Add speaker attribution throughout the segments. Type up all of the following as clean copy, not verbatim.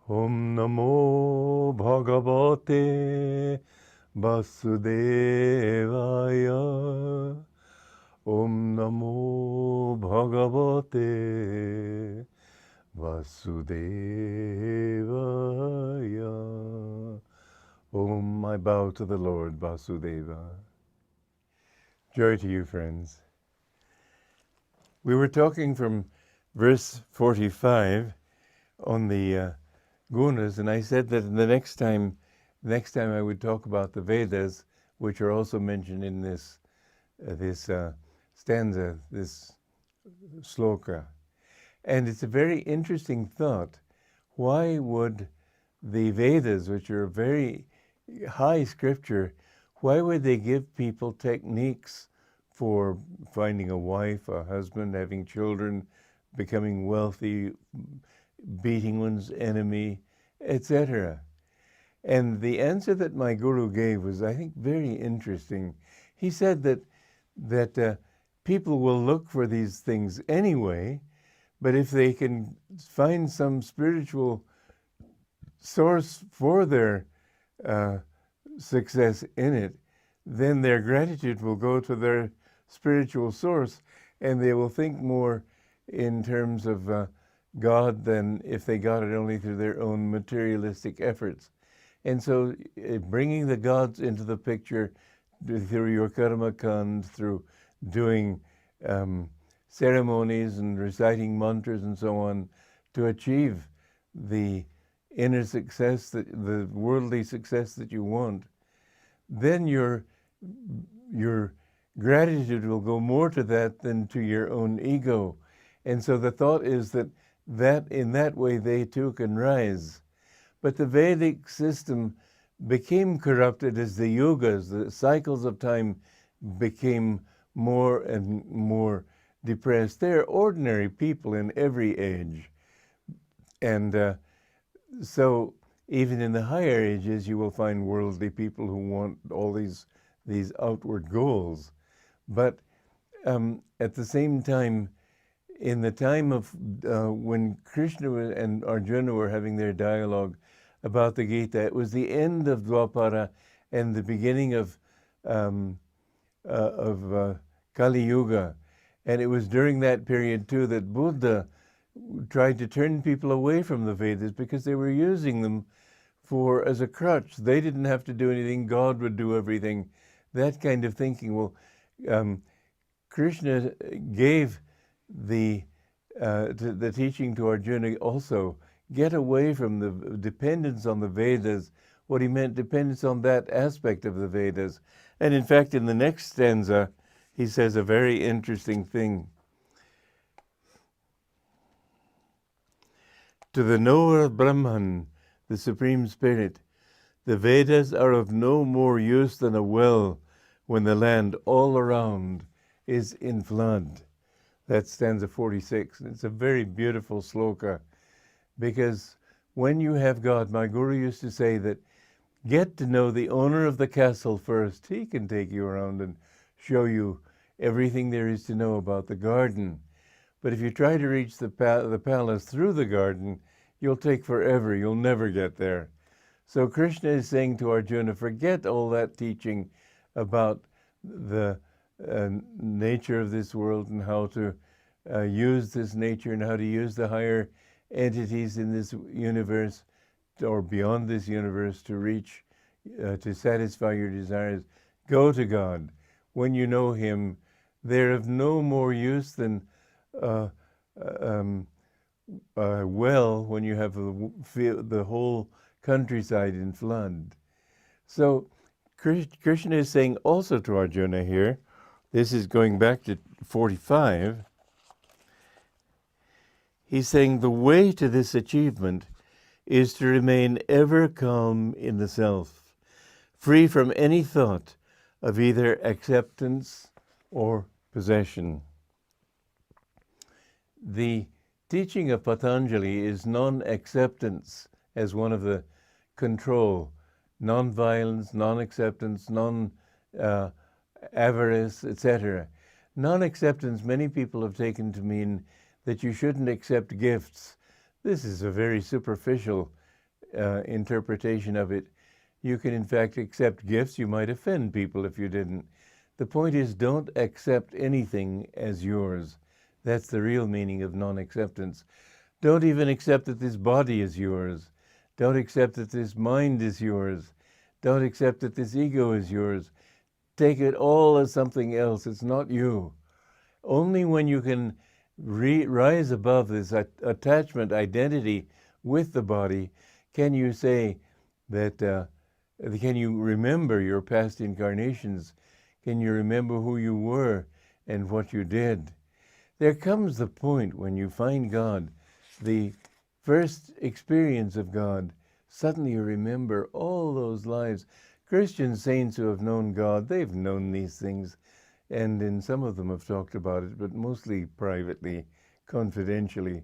Speaker 1: Om Namo Bhagavate Vasudevaya. Om Namo Bhagavate Vasudevaya. Om, I bow to the Lord Vasudeva. Joy to you, friends. We were talking from verse 45 on the gunas, and I said that the next time I would talk about the Vedas, which are also mentioned in this stanza, this sloka. And it's a very interesting thought. Why would the Vedas, which are very high scripture, why would they give people techniques for finding a wife, a husband, having children, becoming wealthy, beating one's enemy, etc.? And the answer that my guru gave was, I think, very interesting. He said that people will look for these things anyway, but if they can find some spiritual source for their success in it, then their gratitude will go to their spiritual source, and they will think more in terms of God than if they got it only through their own materialistic efforts. And so bringing the gods into the picture through your karma kand, through doing ceremonies and reciting mantras and so on to achieve the inner success, the worldly success that you want, then your gratitude will go more to that than to your own ego. And so the thought is that in that way they too can rise. But the Vedic system became corrupted as the yugas, the cycles of time, became more and more depressed. They're ordinary people in every age. And so even in the higher ages, you will find worldly people who want all these outward goals. But at the same time, in the time of when Krishna and Arjuna were having their dialogue about the Gita, it was the end of Dwapara and the beginning of Kali Yuga. And it was during that period too that Buddha tried to turn people away from the Vedas because they were using them as a crutch. They didn't have to do anything, God would do everything. That kind of thinking. Well, Krishna gave the teaching to Arjuna also. Get away from the dependence on the Vedas. What he meant, dependence on that aspect of the Vedas. And in fact, in the next stanza, he says a very interesting thing. To the knower of Brahman, the Supreme Spirit, the Vedas are of no more use than a well when the land all around is in flood. That's stanza 46. It's a very beautiful sloka, because when you have God, my guru used to say that get to know the owner of the castle first. He can take you around and show you everything there is to know about the garden. But if you try to reach the palace through the garden, you'll take forever. You'll never get there. So Krishna is saying to Arjuna, forget all that teaching about the nature of this world and how to use this nature and how to use the higher entities in this universe or beyond this universe to reach, to satisfy your desires. Go to God. When you know Him, they're of no more use than well when you have the whole countryside in flood. So Krishna is saying also to Arjuna here, this is going back to 45, he's saying the way to this achievement is to remain ever calm in the self, free from any thought of either acceptance or possession. The teaching of Patanjali is non-acceptance as one of the control, non-violence, non-acceptance, non-avarice, etc. Non-acceptance, many people have taken to mean that you shouldn't accept gifts. This is a very superficial interpretation of it. You can, in fact, accept gifts. You might offend people if you didn't. The point is, don't accept anything as yours. That's the real meaning of non-acceptance. Don't even accept that this body is yours. Don't accept that this mind is yours. Don't accept that this ego is yours. Take it all as something else. It's not you. Only when you can rise above this attachment identity with the body can you say that, can you remember your past incarnations? Can you remember who you were and what you did? There comes the point when you find God, the first experience of God, suddenly you remember all those lives. Christian saints who have known God, they've known these things, and in some of them have talked about it, but mostly privately, confidentially.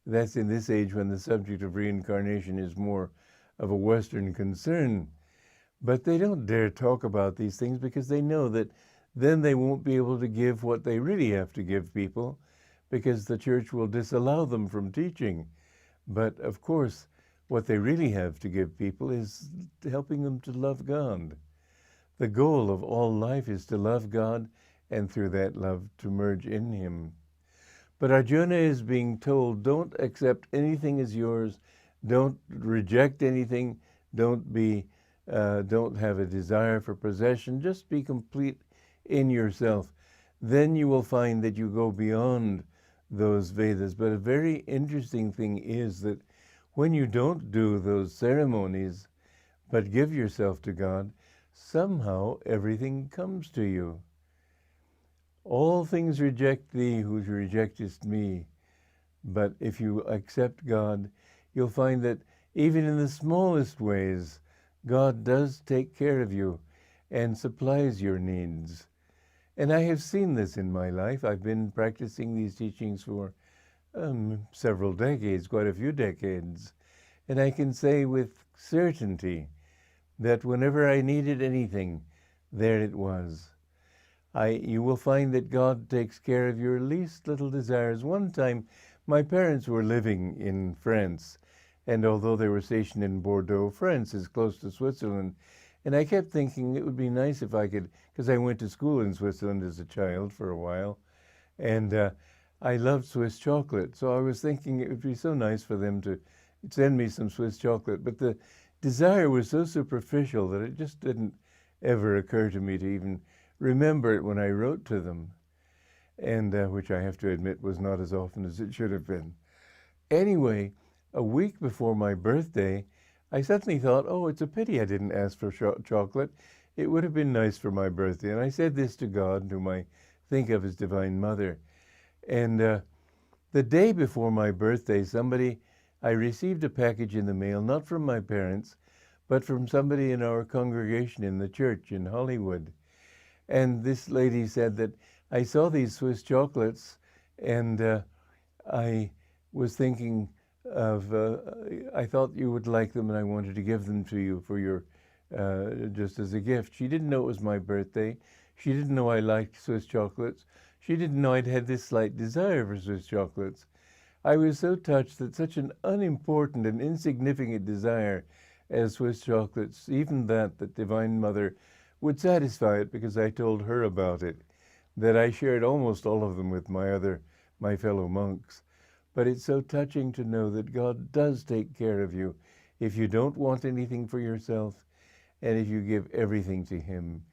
Speaker 1: That's in this age when the subject of reincarnation is more of a Western concern. But they don't dare talk about these things because they know that then they won't be able to give what they really have to give people, because the church will disallow them from teaching. But of course, what they really have to give people is helping them to love God. The goal of all life is to love God, and through that love to merge in Him. But Arjuna is being told, don't accept anything as yours, don't reject anything, don't have a desire for possession, just be complete in yourself. Then you will find that you go beyond those Vedas. But a very interesting thing is that when you don't do those ceremonies, but give yourself to God, somehow everything comes to you. All things reject thee who rejectest me. But if you accept God, you'll find that even in the smallest ways, God does take care of you and supplies your needs. And I have seen this in my life. I've been practicing these teachings for several decades, quite a few decades. And I can say with certainty that whenever I needed anything, there it was. You will find that God takes care of your least little desires. One time, my parents were living in France, and although they were stationed in Bordeaux, France is close to Switzerland, and I kept thinking it would be nice if I could, because I went to school in Switzerland as a child for a while, and I loved Swiss chocolate, so I was thinking it would be so nice for them to send me some Swiss chocolate, but the desire was so superficial that it just didn't ever occur to me to even remember it when I wrote to them, and which I have to admit was not as often as it should have been. Anyway, a week before my birthday, I suddenly thought, oh, it's a pity I didn't ask for chocolate. It would have been nice for my birthday. And I said this to God, whom I think of as Divine Mother. And the day before my birthday, I received a package in the mail, not from my parents, but from somebody in our congregation in the church in Hollywood. And this lady said that I saw these Swiss chocolates, and I was thinking of, I thought you would like them, and I wanted to give them to you for your, just as a gift. She didn't know it was my birthday. She didn't know I liked Swiss chocolates. She didn't know I'd had this slight desire for Swiss chocolates. I was so touched that such an unimportant and insignificant desire as Swiss chocolates, even that Divine Mother would satisfy it because I told her about it, that I shared almost all of them with my fellow monks. But it's so touching to know that God does take care of you if you don't want anything for yourself, and if you give everything to Him.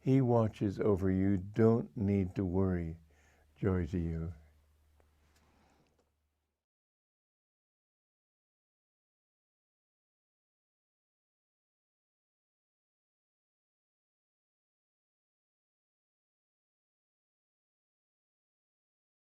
Speaker 1: He watches over you. Don't need to worry. Joy to you.